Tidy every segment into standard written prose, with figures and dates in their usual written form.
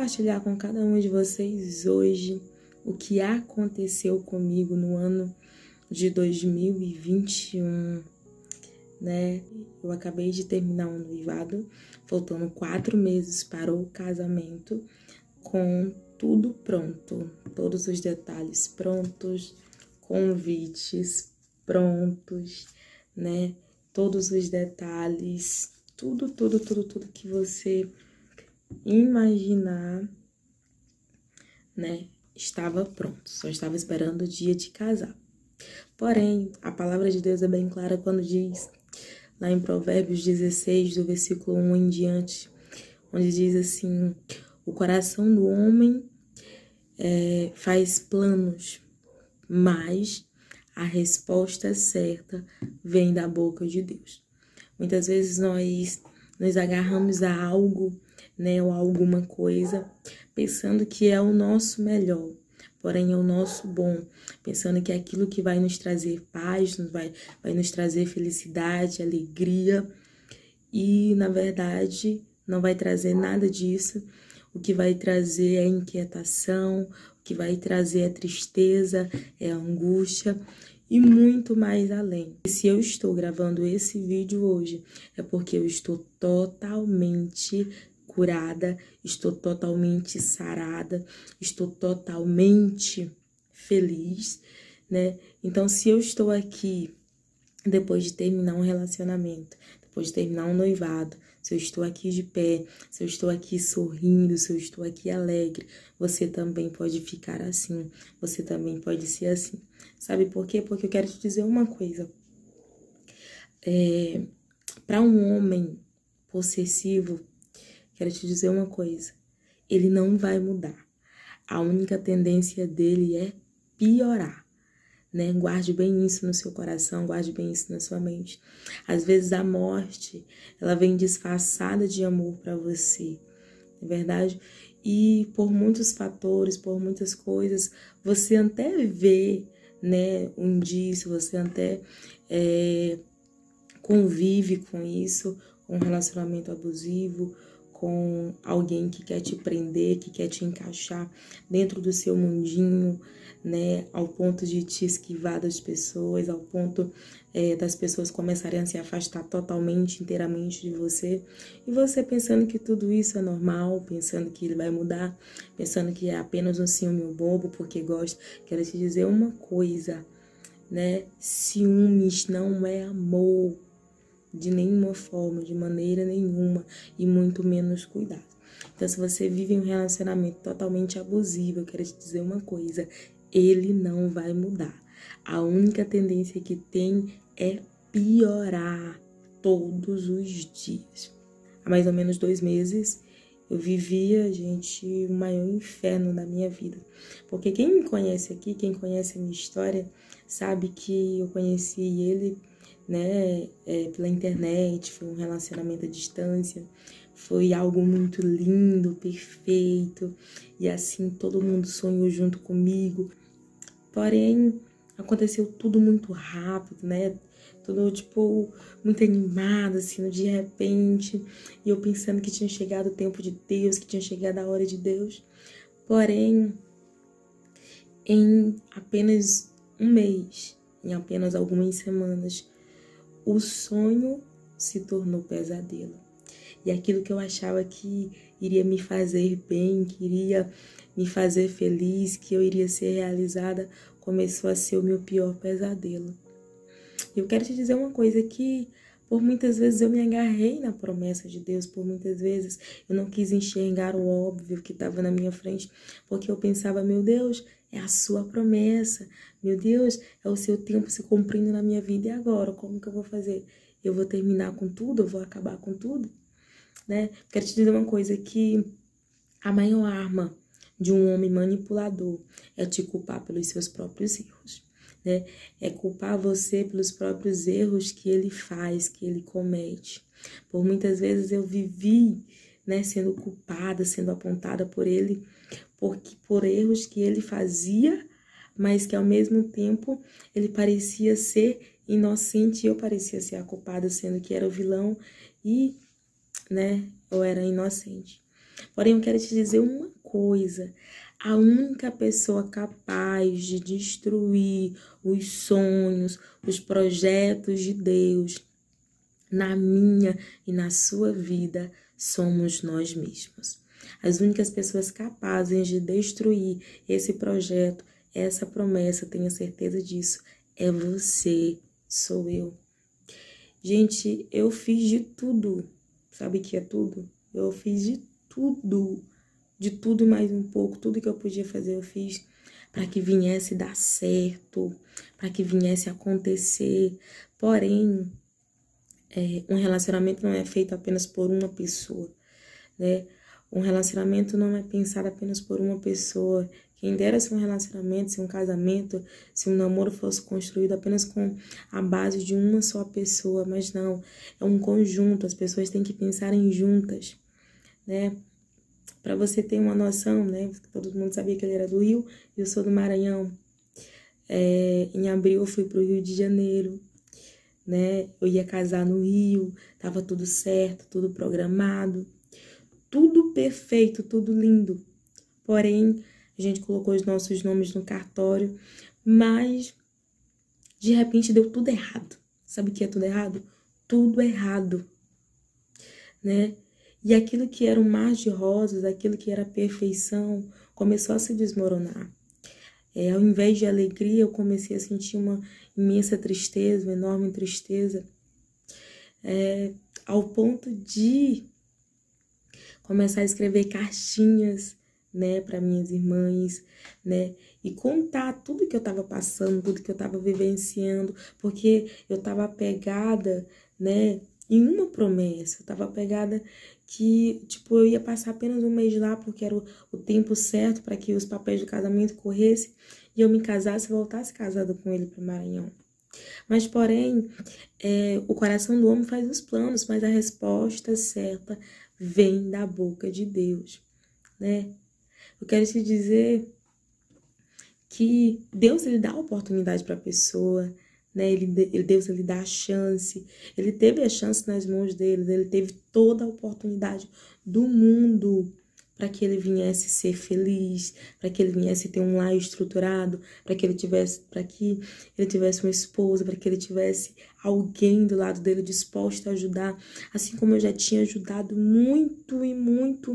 compartilhar com cada um de vocês hoje o que aconteceu comigo no ano de 2021, né? Eu acabei de terminar um noivado, faltando 4 meses para o casamento, com tudo pronto, todos os detalhes prontos, convites prontos, né? Todos os detalhes, tudo que você imaginar, né? Estava pronto, só estava esperando o dia de casar. Porém, a palavra de Deus é bem clara quando diz, lá em Provérbios 16, do versículo 1 em diante, onde diz assim: o coração do homem faz planos, mas a resposta certa vem da boca de Deus. Muitas vezes nós nos agarramos a algo, né, ou a alguma coisa, pensando que é o nosso melhor, porém é o nosso bom, pensando que é aquilo que vai nos trazer paz, vai nos trazer felicidade, alegria, e na verdade não vai trazer nada disso. O que vai trazer é inquietação, o que vai trazer é tristeza, é angústia e muito mais além. E se eu estou gravando esse vídeo hoje, é porque eu estou totalmente curada, estou totalmente sarada, estou totalmente feliz, né? Então, se eu estou aqui depois de terminar um relacionamento, depois de terminar um noivado, se eu estou aqui de pé, se eu estou aqui sorrindo, se eu estou aqui alegre, você também pode ficar assim, você também pode ser assim. Sabe por quê? Porque eu quero te dizer uma coisa. Para um homem possessivo, quero te dizer uma coisa. Ele não vai mudar. A única tendência dele é piorar. Né? Guarde bem isso no seu coração, guarde bem isso na sua mente. Às vezes a morte, ela vem disfarçada de amor para você, não é verdade? E por muitos fatores, por muitas coisas, você até vê, né, um indício, você até convive com isso, com um relacionamento abusivo, com alguém que quer te prender, que quer te encaixar dentro do seu mundinho, né, ao ponto de te esquivar das pessoas, ao ponto das pessoas começarem a se afastar totalmente, inteiramente de você, e você pensando que tudo isso é normal, pensando que ele vai mudar, pensando que é apenas um ciúme bobo porque gosta. Quero te dizer uma coisa, né, ciúmes não é amor, de nenhuma forma, de maneira nenhuma, e muito menos cuidado. Então, se você vive um relacionamento totalmente abusivo, eu quero te dizer uma coisa, ele não vai mudar. A única tendência que tem é piorar todos os dias. Há mais ou menos 2 meses, eu vivia, gente, o maior inferno da minha vida. Porque quem me conhece aqui, quem conhece a minha história, sabe que eu conheci ele, né, pela internet, foi um relacionamento à distância, foi algo muito lindo, perfeito, e assim todo mundo sonhou junto comigo. Porém, aconteceu tudo muito rápido, né? Tudo, tipo, muito animado, assim, de repente. E eu pensando que tinha chegado o tempo de Deus, que tinha chegado a hora de Deus. Porém, em apenas um mês, em apenas algumas semanas, o sonho se tornou pesadelo. E aquilo que eu achava que iria me fazer bem, que iria me fazer feliz, que eu iria ser realizada, começou a ser o meu pior pesadelo. Eu quero te dizer uma coisa, que por muitas vezes eu me agarrei na promessa de Deus, por muitas vezes eu não quis enxergar o óbvio que estava na minha frente, porque eu pensava, meu Deus, é a sua promessa, meu Deus, é o seu tempo se cumprindo na minha vida, e agora, como que eu vou fazer? Eu vou terminar com tudo? Eu vou acabar com tudo? Né? Quero te dizer uma coisa, que a maior arma de um homem manipulador é te culpar pelos seus próprios erros, né? É culpar você pelos próprios erros que ele faz, que ele comete. Por muitas vezes eu vivi, né, sendo culpada, sendo apontada por ele, por erros que ele fazia, mas que ao mesmo tempo ele parecia ser inocente e eu parecia ser a culpada, sendo que era o vilão e, né, eu era inocente. Porém, eu quero te dizer uma coisa. A única pessoa capaz de destruir os sonhos, os projetos de Deus na minha e na sua vida somos nós mesmos. As únicas pessoas capazes de destruir esse projeto, essa promessa, tenha certeza disso, é você, sou eu. Gente, eu fiz de tudo. Sabe o que é tudo? Eu fiz de tudo e mais um pouco. Tudo que eu podia fazer eu fiz para que viesse dar certo, para que viesse acontecer. Porém, um relacionamento não é feito apenas por uma pessoa, né? Um relacionamento não é pensado apenas por uma pessoa. Quem dera se um relacionamento, se um casamento, se um namoro fosse construído apenas com a base de uma só pessoa, mas não, é um conjunto, as pessoas têm que pensar em juntas, né? Para você ter uma noção, né? Todo mundo sabia que ele era do Rio e eu sou do Maranhão. Em abril eu fui para o Rio de Janeiro, né? Eu ia casar no Rio, tava tudo certo, tudo programado, tudo perfeito, tudo lindo. Porém, a gente colocou os nossos nomes no cartório, mas de repente deu tudo errado. Sabe o que é tudo errado? Tudo errado, né? E aquilo que era um mar de rosas, aquilo que era perfeição, começou a se desmoronar. Ao invés de alegria, eu comecei a sentir uma imensa tristeza, uma enorme tristeza, ao ponto de começar a escrever cartinhas, né, para minhas irmãs, né, e contar tudo que eu estava passando, tudo que eu estava vivenciando, porque eu estava apegada, né, em uma promessa, eu estava apegada que, tipo, eu ia passar apenas um mês lá, porque era o tempo certo para que os papéis do casamento corressem e eu me casasse e voltasse casada com ele para o Maranhão. Mas, porém, o coração do homem faz os planos, mas a resposta certa vem da boca de Deus, né? Eu quero te dizer que Deus, ele dá a oportunidade para a pessoa, né? Deus, ele dá a chance. Ele teve a chance nas mãos dele, ele teve toda a oportunidade do mundo para que ele viesse ser feliz, para que ele viesse ter um lar estruturado, para que ele tivesse uma esposa, para que ele tivesse alguém do lado dele disposto a ajudar, assim como eu já tinha ajudado muito e muito.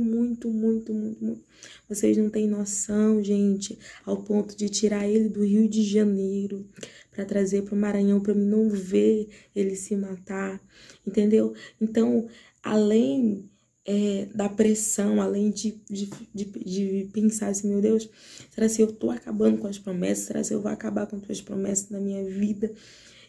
Vocês não têm noção, gente, ao ponto de tirar ele do Rio de Janeiro para trazer para o Maranhão para mim não ver ele se matar, entendeu? Então, além da pressão, além de pensar assim, meu Deus, será se eu tô acabando com as promessas? Será se eu vou acabar com as promessas na minha vida?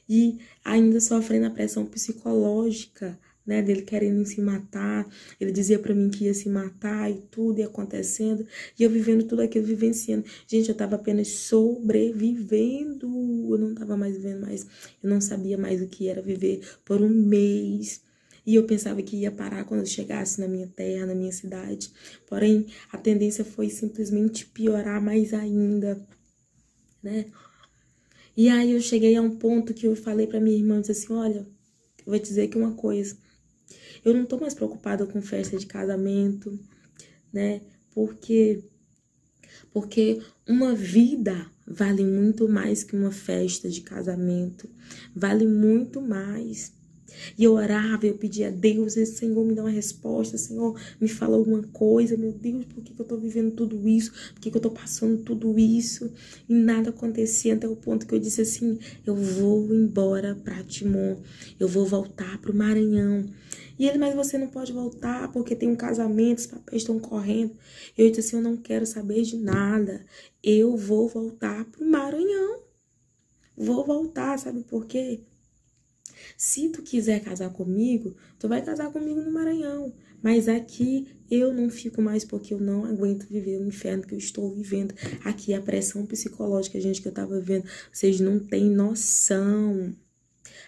E ainda sofrendo a pressão psicológica, né, dele querendo se matar. Ele dizia pra mim que ia se matar e tudo ia acontecendo, e eu vivendo tudo aquilo, vivenciando. Gente, eu tava apenas sobrevivendo, eu não tava mais vivendo mais, eu não sabia mais o que era viver por um mês. E eu pensava que ia parar quando eu chegasse na minha terra, na minha cidade. Porém, a tendência foi simplesmente piorar mais ainda, né? E aí eu cheguei a um ponto que eu falei pra minha irmã, eu disse assim, olha, eu vou te dizer aqui uma coisa. Eu não tô mais preocupada com festa de casamento, né? Porque uma vida vale muito mais que uma festa de casamento. Vale muito mais. E eu orava, eu pedia a Deus, Senhor, me dá uma resposta, Senhor, me fala alguma coisa, meu Deus, por que eu tô vivendo tudo isso? Por que eu tô passando tudo isso? E nada acontecia até o ponto que eu disse assim, eu vou embora pra Timon, eu vou voltar pro Maranhão. E ele, mas você não pode voltar porque tem um casamento, os papéis estão correndo. Eu disse assim, eu não quero saber de nada, eu vou voltar pro Maranhão. Vou voltar, sabe por quê? Se tu quiser casar comigo, tu vai casar comigo no Maranhão. Mas aqui eu não fico mais porque eu não aguento viver o inferno que eu estou vivendo. Aqui a pressão psicológica, gente, que eu tava vivendo, vocês não têm noção.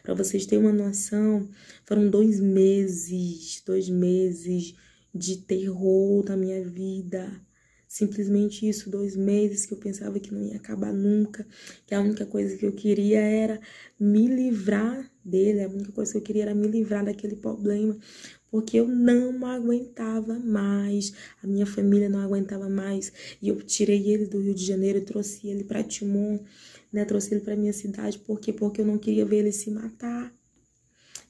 Pra vocês terem uma noção, foram 2 meses de terror na minha vida. Simplesmente isso, 2 meses que eu pensava que não ia acabar nunca, que a única coisa que eu queria era me livrar dele, a única coisa que eu queria era me livrar daquele problema, porque eu não aguentava mais, a minha família não aguentava mais, e eu tirei ele do Rio de Janeiro e trouxe ele para Timon, né? Trouxe ele para minha cidade, porque eu não queria ver ele se matar.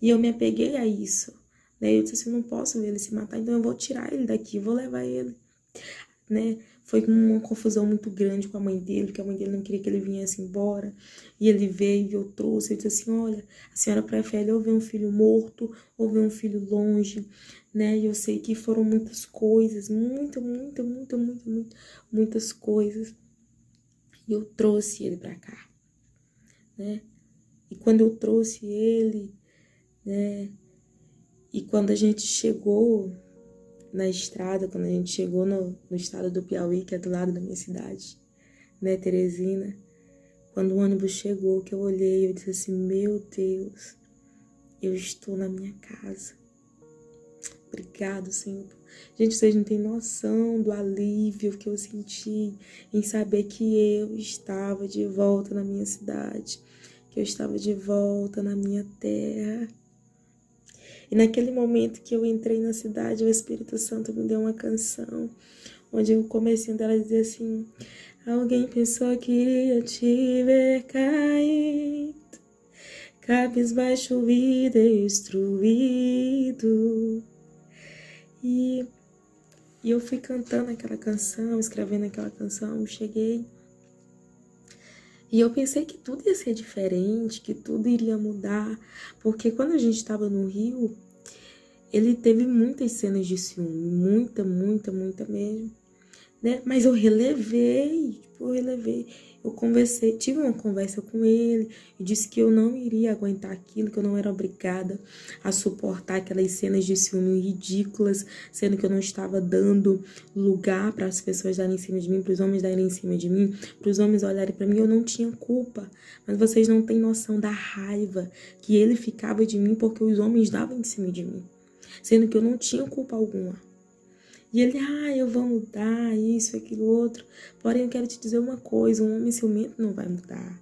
E eu me apeguei a isso, né? Eu disse assim, eu não posso ver ele se matar, então eu vou tirar ele daqui, vou levar ele, né? Foi uma confusão muito grande com a mãe dele, porque a mãe dele não queria que ele viesse embora. E ele veio e eu trouxe. Eu disse assim, olha, a senhora prefere ou ver um filho morto ou ver um filho longe, né? E eu sei que foram muitas coisas, muitas coisas. E eu trouxe ele pra cá, né? E quando eu trouxe ele, né? E quando a gente chegou na estrada, quando a gente chegou no estado do Piauí, que é do lado da minha cidade, né, Teresina, quando o ônibus chegou, que eu olhei, eu disse assim, meu Deus, eu estou na minha casa. Obrigado, Senhor. Gente, vocês não têm noção do alívio que eu senti em saber que eu estava de volta na minha cidade, que eu estava de volta na minha terra. E naquele momento que eu entrei na cidade, o Espírito Santo me deu uma canção, onde o comecinho dela dizia assim, alguém pensou que iria te ver caído, cabisbaixo e destruído. E eu fui cantando aquela canção, escrevendo aquela canção, cheguei. E eu pensei que tudo ia ser diferente, que tudo iria mudar, porque quando a gente estava no Rio, ele teve muitas cenas de ciúme, muita mesmo, né? Mas eu relevei, eu conversei, tive uma conversa com ele e disse que eu não iria aguentar aquilo, que eu não era obrigada a suportar aquelas cenas de ciúme ridículas, sendo que eu não estava dando lugar para as pessoas darem em cima de mim, para os homens darem em cima de mim, para os homens olharem para mim, eu não tinha culpa. Mas vocês não têm noção da raiva que ele ficava de mim porque os homens davam em cima de mim, sendo que eu não tinha culpa alguma. E ele, eu vou mudar, isso, aquilo, outro. Porém, eu quero te dizer uma coisa, um homem ciumento não vai mudar.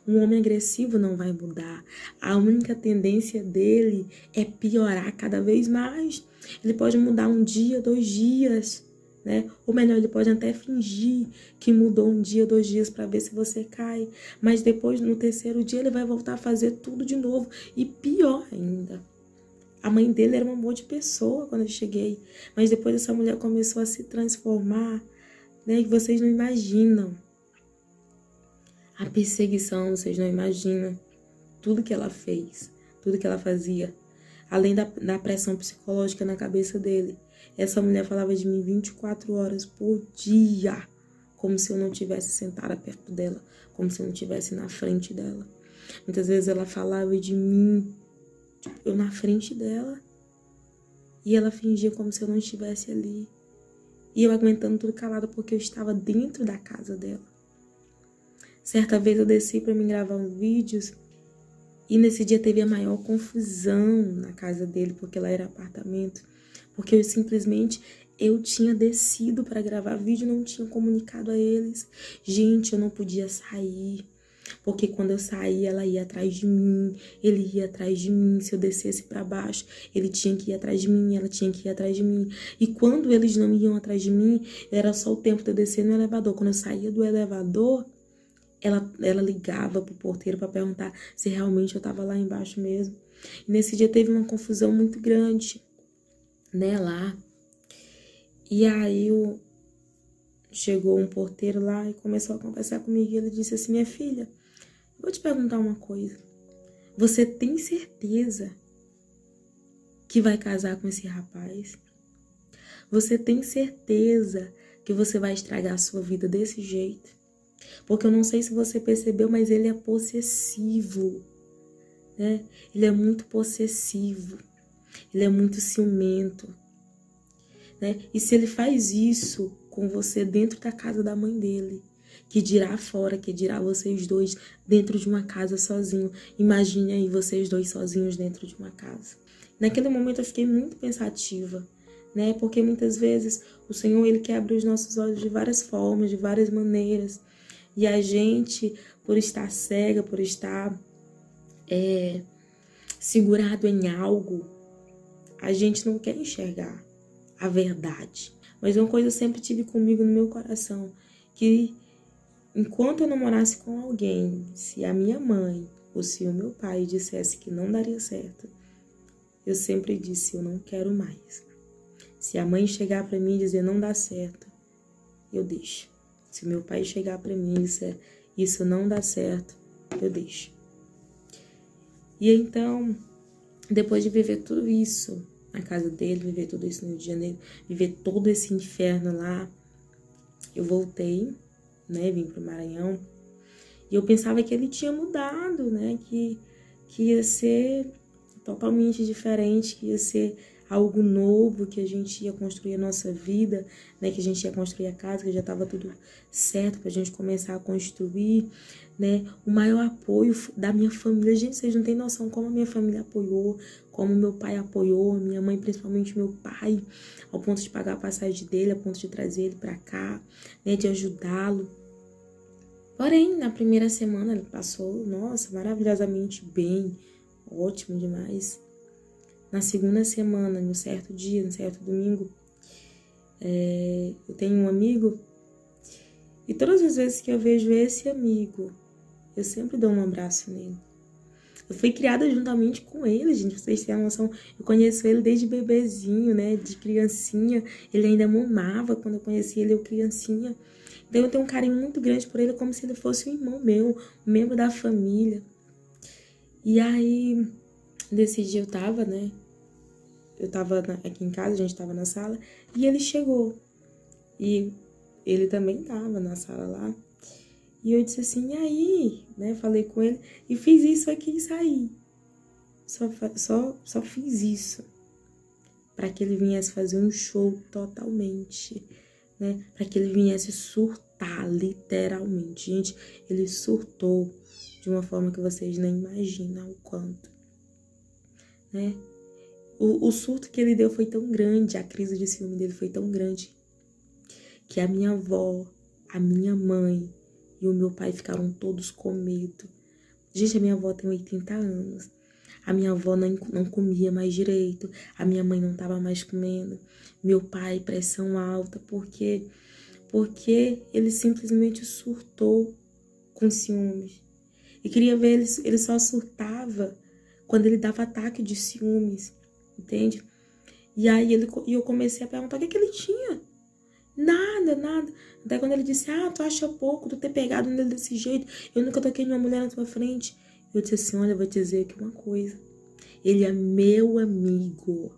Um homem agressivo não vai mudar. A única tendência dele é piorar cada vez mais. Ele pode mudar um dia, 2 dias, né? Ou melhor, ele pode até fingir que mudou um dia, 2 dias para ver se você cai. Mas depois, no 3º dia, ele vai voltar a fazer tudo de novo. E pior ainda. A mãe dele era um amor de pessoa quando eu cheguei. Mas depois essa mulher começou a se transformar, né? Que vocês não imaginam. A perseguição, vocês não imaginam. Tudo que ela fez, tudo que ela fazia. Além da pressão psicológica na cabeça dele. Essa mulher falava de mim 24 horas por dia. Como se eu não tivesse sentada perto dela. Como se eu não estivesse na frente dela. Muitas vezes ela falava de mim, eu na frente dela, e ela fingia como se eu não estivesse ali. E eu aguentando tudo calada porque eu estava dentro da casa dela. Certa vez eu desci para me gravar uns vídeos e nesse dia teve a maior confusão na casa dele, porque lá era apartamento. Porque eu tinha descido para gravar vídeo, não tinha comunicado a eles. Gente, eu não podia sair. Porque quando eu saía, ela ia atrás de mim, ele ia atrás de mim. Se eu descesse para baixo, ele tinha que ir atrás de mim, ela tinha que ir atrás de mim. E quando eles não iam atrás de mim, era só o tempo de eu descer no elevador. Quando eu saía do elevador, ela ligava pro porteiro para perguntar se realmente eu estava lá embaixo mesmo. E nesse dia teve uma confusão muito grande, né, lá. E aí chegou um porteiro lá e começou a conversar comigo. E ele disse assim, minha filha, vou te perguntar uma coisa. Você tem certeza que vai casar com esse rapaz? Você tem certeza que você vai estragar a sua vida desse jeito? Porque eu não sei se você percebeu, mas ele é possessivo, né? Ele é muito possessivo. Ele é muito ciumento, né? E se ele faz isso com você dentro da casa da mãe dele, que dirá fora, que dirá vocês dois dentro de uma casa sozinho. Imagine aí vocês dois sozinhos dentro de uma casa. Naquele momento eu fiquei muito pensativa, né? Porque muitas vezes o Senhor, Ele quer abrir os nossos olhos de várias formas, de várias maneiras. E a gente, por estar cega, por estar segurado em algo, a gente não quer enxergar a verdade. Mas uma coisa eu sempre tive comigo no meu coração, que enquanto eu namorasse com alguém, se a minha mãe ou se o meu pai dissesse que não daria certo, eu sempre disse, eu não quero mais. Se a mãe chegar para mim e dizer não dá certo, eu deixo. Se meu pai chegar para mim e disser isso não dá certo, eu deixo. E então, depois de viver tudo isso na casa dele, viver tudo isso no Rio de Janeiro, viver todo esse inferno lá, eu voltei, né, vim pro Maranhão, e eu pensava que ele tinha mudado, né, que ia ser totalmente diferente, que ia ser algo novo, que a gente ia construir a nossa vida, né, que a gente ia construir a casa, que já estava tudo certo pra gente começar a construir, né, o maior apoio da minha família. Gente, vocês não têm noção como a minha família apoiou, como meu pai apoiou, minha mãe, principalmente meu pai, ao ponto de pagar a passagem dele, ao ponto de trazer ele pra cá, né, de ajudá-lo. Porém, na primeira semana ele passou, nossa, maravilhosamente bem, ótimo demais. Na segunda semana, no certo dia, no certo domingo, eu tenho um amigo, e todas as vezes que eu vejo esse amigo, eu sempre dou um abraço nele. Eu fui criada juntamente com ele, gente, pra vocês terem uma noção. Eu conheço ele desde bebezinho, né, de criancinha. Ele ainda mamava quando eu conheci ele, eu criancinha. Então eu tenho um carinho muito grande por ele, como se ele fosse um irmão meu, um membro da família. E aí, nesse dia eu tava, né, aqui em casa, a gente tava na sala, e ele chegou. E ele também tava na sala lá. E eu disse assim, e aí, né, falei com ele, e fiz isso aqui e saí. Só fiz isso. Para que ele viesse fazer um show totalmente, né, para que ele viesse surtar, literalmente. Gente, ele surtou de uma forma que vocês nem imaginam o quanto, né. O surto que ele deu foi tão grande, a crise de ciúme dele foi tão grande, que a minha avó, a minha mãe e o meu pai ficaram todos com medo. Gente, a minha avó tem 80 anos. A minha avó não comia mais direito. A minha mãe não estava mais comendo. Meu pai, pressão alta. Porque ele simplesmente surtou com ciúmes. E queria ver, ele só surtava quando ele dava ataque de ciúmes. Entende? E aí eu comecei a perguntar o que ele tinha. Nada. Até quando ele disse, tu acha pouco tu ter pegado nele desse jeito, eu nunca toquei numa mulher na tua frente. Eu disse assim, olha, eu vou te dizer aqui uma coisa. Ele é meu amigo.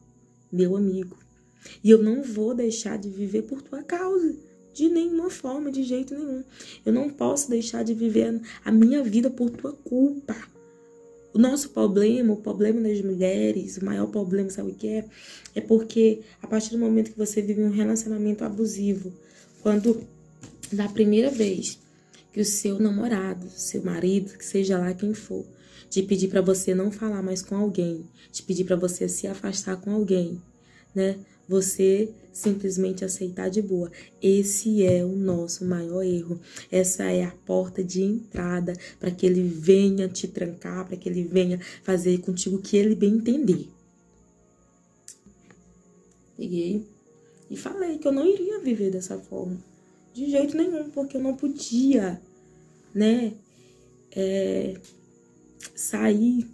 E eu não vou deixar de viver por tua causa. De nenhuma forma, de jeito nenhum. Eu não posso deixar de viver a minha vida por tua culpa. O nosso problema, o problema das mulheres, o maior problema, sabe o que é? É porque a partir do momento que você vive um relacionamento abusivo, quando da primeira vez que o seu namorado, seu marido, que seja lá quem for, te pedir para você não falar mais com alguém, te pedir para você se afastar com alguém, né? Você simplesmente aceitar de boa. Esse é o nosso maior erro. Essa é a porta de entrada para que ele venha te trancar, para que ele venha fazer contigo o que ele bem entender. Liguei e falei que eu não iria viver dessa forma. De jeito nenhum, porque eu não podia, né, sair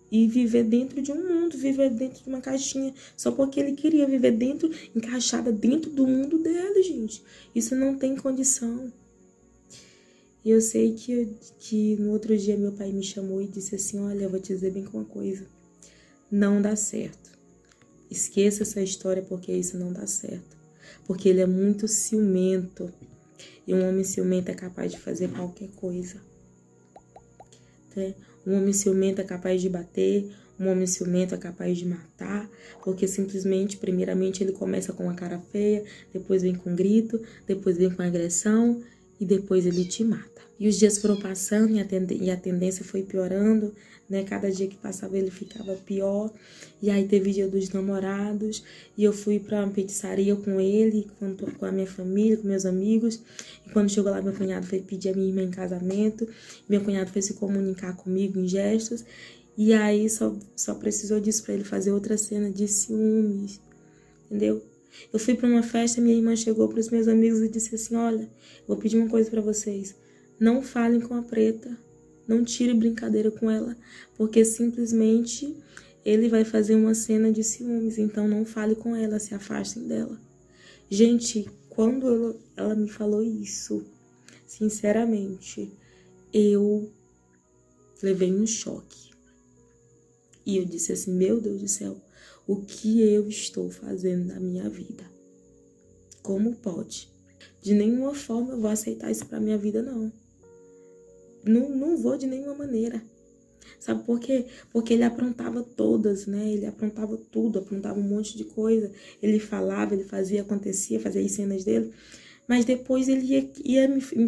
e viver dentro de um mundo, viver dentro de uma caixinha, só porque ele queria viver encaixada dentro do mundo dele, gente. Isso não tem condição. E eu sei que no outro dia meu pai me chamou e disse assim, olha, eu vou te dizer bem uma coisa, não dá certo. Esqueça essa história porque isso não dá certo. Porque ele é muito ciumento. E um homem ciumento é capaz de fazer qualquer coisa. Né? Um homem ciumento é capaz de bater, um homem ciumento é capaz de matar, porque simplesmente, primeiramente, ele começa com uma cara feia, depois vem com grito, depois vem com agressão e depois ele te mata. E os dias foram passando e a tendência foi piorando, né? Cada dia que passava ele ficava pior. E aí teve dia dos namorados e eu fui pra uma pizzaria com ele, com a minha família, com meus amigos. E quando chegou lá, meu cunhado foi pedir a minha irmã em casamento. Meu cunhado foi se comunicar comigo em gestos. E aí só precisou disso pra ele fazer outra cena de ciúmes, entendeu? Eu fui pra uma festa, minha irmã chegou pros meus amigos e disse assim, olha, eu vou pedir uma coisa pra vocês. Não falem com a Preta, não tire brincadeira com ela, porque simplesmente ele vai fazer uma cena de ciúmes, então não fale com ela, se afastem dela. Gente, quando ela me falou isso, sinceramente, eu levei um choque. E eu disse assim, meu Deus do céu, o que eu estou fazendo na minha vida? Como pode? De nenhuma forma eu vou aceitar isso pra minha vida, não. Não vou de nenhuma maneira. Sabe por quê? Porque ele aprontava todas, né? Ele aprontava tudo, aprontava um monte de coisa. Ele falava, ele fazia, acontecia, fazia as cenas dele. Mas depois ele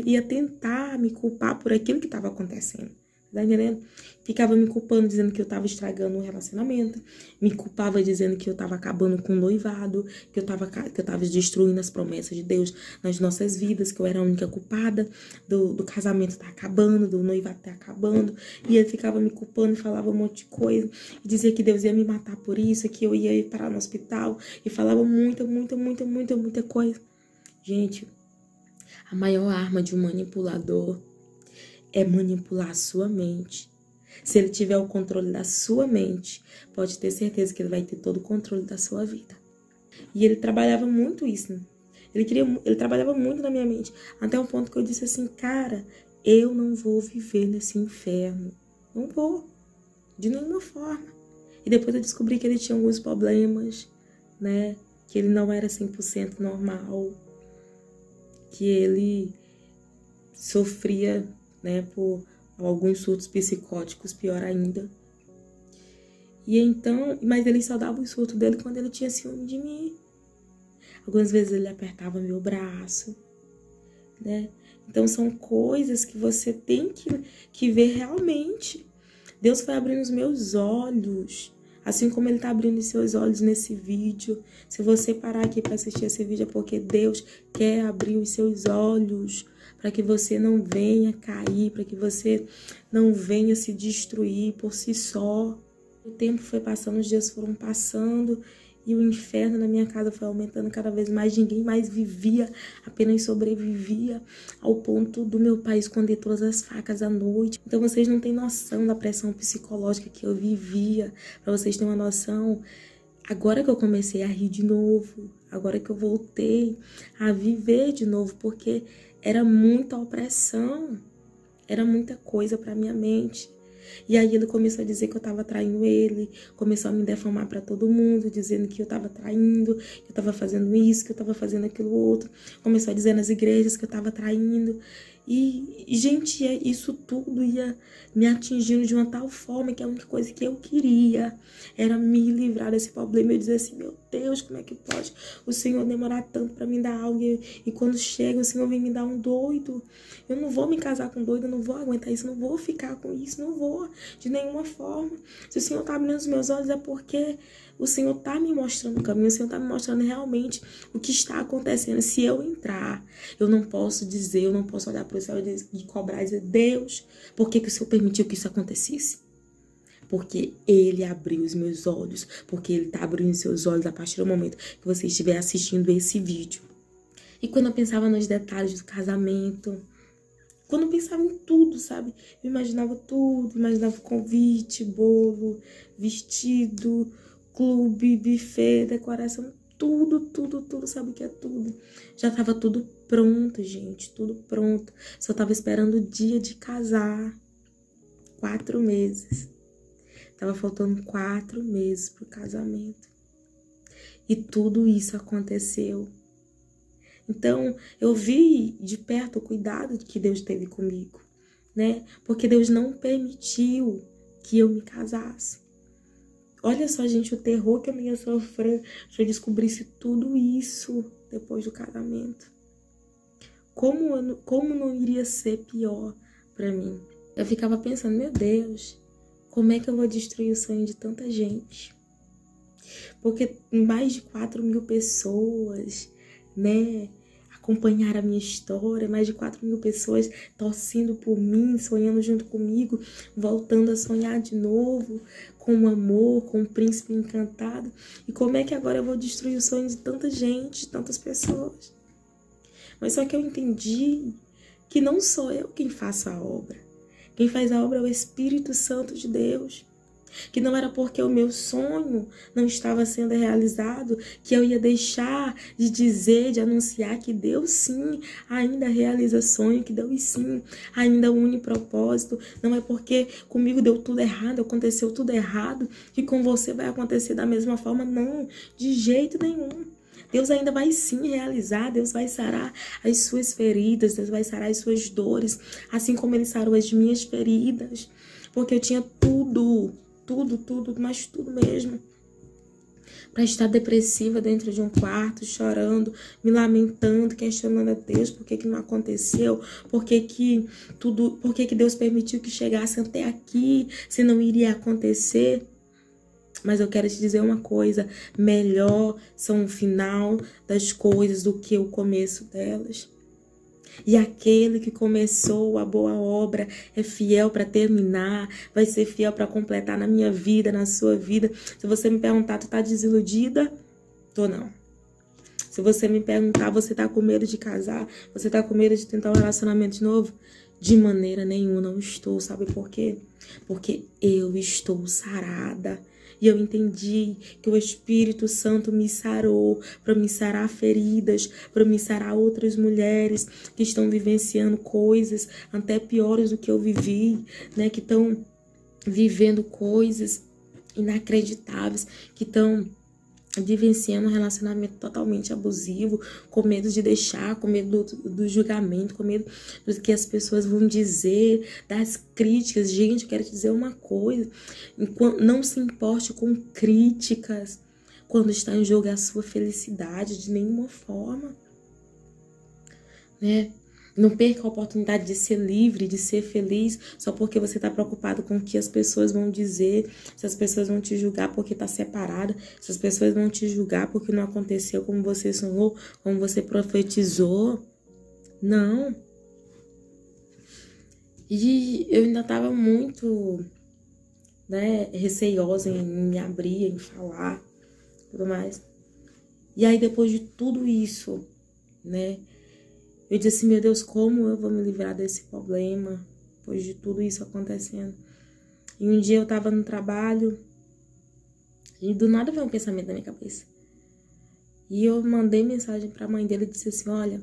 ia tentar me culpar por aquilo que estava acontecendo. Tá entendendo? Ficava me culpando, dizendo que eu tava estragando o relacionamento. Me culpava dizendo que eu tava acabando com o noivado. Que eu tava destruindo as promessas de Deus nas nossas vidas. Que eu era a única culpada do casamento tá acabando, do noivado tá acabando. E ele ficava me culpando e falava um monte de coisa. E dizia que Deus ia me matar por isso. Que eu ia ir parar no hospital. E falava muita coisa. Gente, a maior arma de um manipulador é manipular a sua mente. Se ele tiver o controle da sua mente, pode ter certeza que ele vai ter todo o controle da sua vida. E ele trabalhava muito isso, né? Ele trabalhava muito na minha mente, até um ponto que eu disse assim, cara, eu não vou viver nesse inferno. Não vou, de nenhuma forma. E depois eu descobri que ele tinha alguns problemas, né? Que ele não era 100% normal. Que ele sofria, né, por alguns surtos psicóticos, pior ainda. E então, mas ele só dava o surto dele quando ele tinha ciúme de mim. Algumas vezes ele apertava meu braço, né? Então são coisas que você tem que ver realmente. Deus foi abrindo os meus olhos, assim como ele está abrindo os seus olhos nesse vídeo. Se você parar aqui para assistir esse vídeo é porque Deus quer abrir os seus olhos, para que você não venha cair, para que você não venha se destruir por si só. O tempo foi passando, os dias foram passando e o inferno na minha casa foi aumentando cada vez mais. Ninguém mais vivia, apenas sobrevivia, ao ponto do meu pai esconder todas as facas à noite. Então vocês não têm noção da pressão psicológica que eu vivia. Para vocês terem uma noção, agora que eu comecei a rir de novo, agora que eu voltei a viver de novo, porque era muita opressão, era muita coisa para minha mente. E aí ele começou a dizer que eu tava traindo ele, começou a me defamar para todo mundo, dizendo que eu tava traindo, que eu tava fazendo isso, que eu tava fazendo aquilo outro. Começou a dizer nas igrejas que eu tava traindo. E, gente, isso tudo ia me atingindo de uma tal forma que a única coisa que eu queria era me livrar desse problema. Eu dizia assim, meu Deus, como é que pode o Senhor demorar tanto para me dar algo? E quando chega, o Senhor vem me dar um doido. Eu não vou me casar com doido, eu não vou aguentar isso, não vou ficar com isso, não vou, de nenhuma forma. Se o Senhor tá abrindo os meus olhos é porque o Senhor tá me mostrando o caminho, o Senhor tá me mostrando realmente o que está acontecendo. Se eu entrar, eu não posso dizer, eu não posso olhar para o céu e cobrar e dizer, Deus, por que o Senhor permitiu que isso acontecesse? Porque Ele abriu os meus olhos, porque Ele tá abrindo os seus olhos a partir do momento que você estiver assistindo esse vídeo. E quando eu pensava nos detalhes do casamento, quando eu pensava em tudo, sabe? Eu imaginava tudo, imaginava convite, bolo, vestido, clube, buffet, decoração, tudo, sabe o que é tudo? Já tava tudo pronto, gente, tudo pronto. Só tava esperando o dia de casar. 4 meses. Tava faltando 4 meses pro casamento. E tudo isso aconteceu. Então, eu vi de perto o cuidado que Deus teve comigo, né? Porque Deus não permitiu que eu me casasse. Olha só, gente, o terror que eu ia sofrer se eu descobrisse tudo isso depois do casamento. Como não iria ser pior pra mim? Eu ficava pensando, meu Deus, como é que eu vou destruir o sonho de tanta gente? Porque mais de 4.000 pessoas, né, acompanhar a minha história, mais de 4.000 pessoas torcendo por mim, sonhando junto comigo, voltando a sonhar de novo, com o amor, com o príncipe encantado. E como é que agora eu vou destruir o sonho de tanta gente, de tantas pessoas? Mas só que eu entendi que não sou eu quem faço a obra. Quem faz a obra é o Espírito Santo de Deus. Que não era porque o meu sonho não estava sendo realizado que eu ia deixar de dizer, de anunciar que Deus sim ainda realiza sonho, que Deus sim ainda une propósito. Não é porque comigo deu tudo errado, aconteceu tudo errado, que com você vai acontecer da mesma forma. Não, de jeito nenhum. Deus ainda vai sim realizar, Deus vai sarar as suas feridas, Deus vai sarar as suas dores, assim como Ele sarou as minhas feridas, porque eu tinha tudo, mas tudo mesmo, para estar depressiva dentro de um quarto, chorando, me lamentando, questionando a Deus, por que não aconteceu, por que Deus permitiu que chegasse até aqui, se não iria acontecer. Mas eu quero te dizer uma coisa, melhor são o final das coisas do que o começo delas. E aquele que começou a boa obra é fiel para terminar, vai ser fiel para completar na minha vida, na sua vida. Se você me perguntar, tu tá desiludida? Tô não. Se você me perguntar, você tá com medo de casar? Você tá com medo de tentar um relacionamento de novo? De maneira nenhuma, não estou. Sabe por quê? Porque eu estou sarada. E eu entendi que o Espírito Santo me sarou para me sarar feridas, para me sarar outras mulheres que estão vivenciando coisas até piores do que eu vivi, né? Que estão vivendo coisas inacreditáveis, que estão vivenciando um relacionamento totalmente abusivo, com medo de deixar, com medo do julgamento, com medo do que as pessoas vão dizer, das críticas. Gente, eu quero te dizer uma coisa, não se importe com críticas quando está em jogo a sua felicidade, de nenhuma forma, né? Não perca a oportunidade de ser livre, de ser feliz, só porque você está preocupado com o que as pessoas vão dizer, se as pessoas vão te julgar porque está separada, se as pessoas vão te julgar porque não aconteceu como você sonhou, como você profetizou. Não. E eu ainda estava muito, né, receiosa em me abrir, em falar, tudo mais. E aí, depois de tudo isso, né, eu disse assim, meu Deus, como eu vou me livrar desse problema, depois de tudo isso acontecendo? E um dia eu tava no trabalho, e do nada veio um pensamento na minha cabeça. E eu mandei mensagem pra mãe dele e disse assim, olha,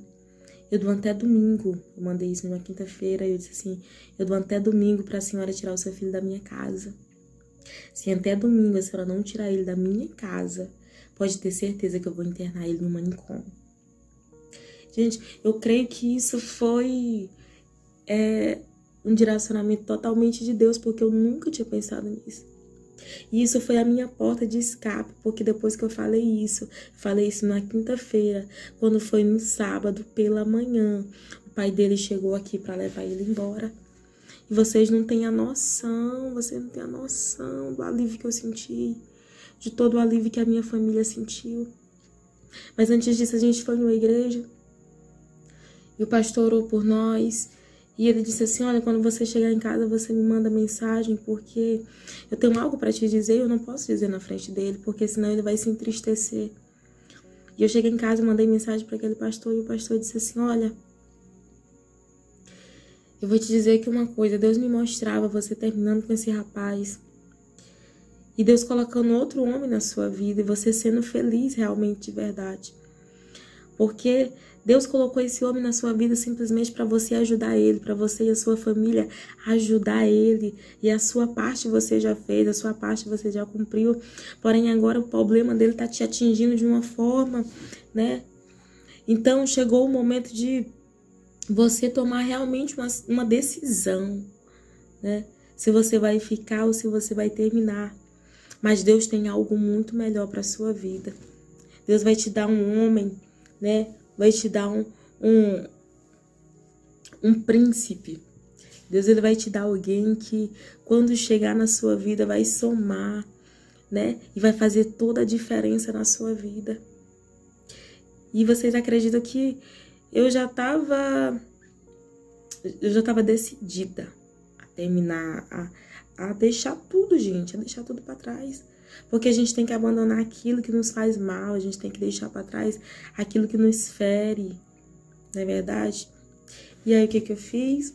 eu dou até domingo, eu mandei isso numa quinta-feira, e eu disse assim, eu dou até domingo pra senhora tirar o seu filho da minha casa. Se até domingo a senhora não tirar ele da minha casa, pode ter certeza que eu vou internar ele no manicômio. Gente, eu creio que isso foi um direcionamento totalmente de Deus, porque eu nunca tinha pensado nisso. E isso foi a minha porta de escape, porque depois que eu falei isso na quinta-feira, quando foi no sábado pela manhã, o pai dele chegou aqui para levar ele embora. E vocês não têm a noção do alívio que eu senti, de todo o alívio que a minha família sentiu. Mas antes disso, a gente foi numa igreja, e o pastor orou por nós, e ele disse assim, olha, quando você chegar em casa, você me manda mensagem, porque eu tenho algo para te dizer, eu não posso dizer na frente dele, porque senão ele vai se entristecer. E eu cheguei em casa, mandei mensagem para aquele pastor, e o pastor disse assim, olha, eu vou te dizer aqui uma coisa, Deus me mostrava você terminando com esse rapaz, e Deus colocando outro homem na sua vida, e você sendo feliz realmente de verdade. Porque Deus colocou esse homem na sua vida simplesmente para você ajudar ele, para você e a sua família ajudar ele. E a sua parte você já fez, a sua parte você já cumpriu. Porém, agora o problema dele está te atingindo de uma forma, né? Então, chegou o momento de você tomar realmente uma decisão, né? Se você vai ficar ou se você vai terminar. Mas Deus tem algo muito melhor para a sua vida. Deus vai te dar um homem, né? Vai te dar um príncipe. Deus, ele vai te dar alguém que, quando chegar na sua vida, vai somar, né? E vai fazer toda a diferença na sua vida. E vocês acreditam que eu já tava decidida a terminar, a deixar tudo, gente, a deixar tudo pra trás. Porque a gente tem que abandonar aquilo que nos faz mal, a gente tem que deixar pra trás aquilo que nos fere, não é verdade? E aí, o que eu fiz?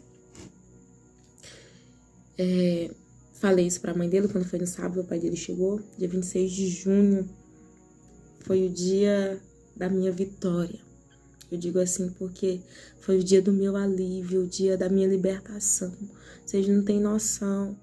Falei isso pra mãe dele quando foi no sábado, o pai dele chegou, dia 26 de junho. Foi o dia da minha vitória. Eu digo assim porque foi o dia do meu alívio, o dia da minha libertação. Vocês não têm noção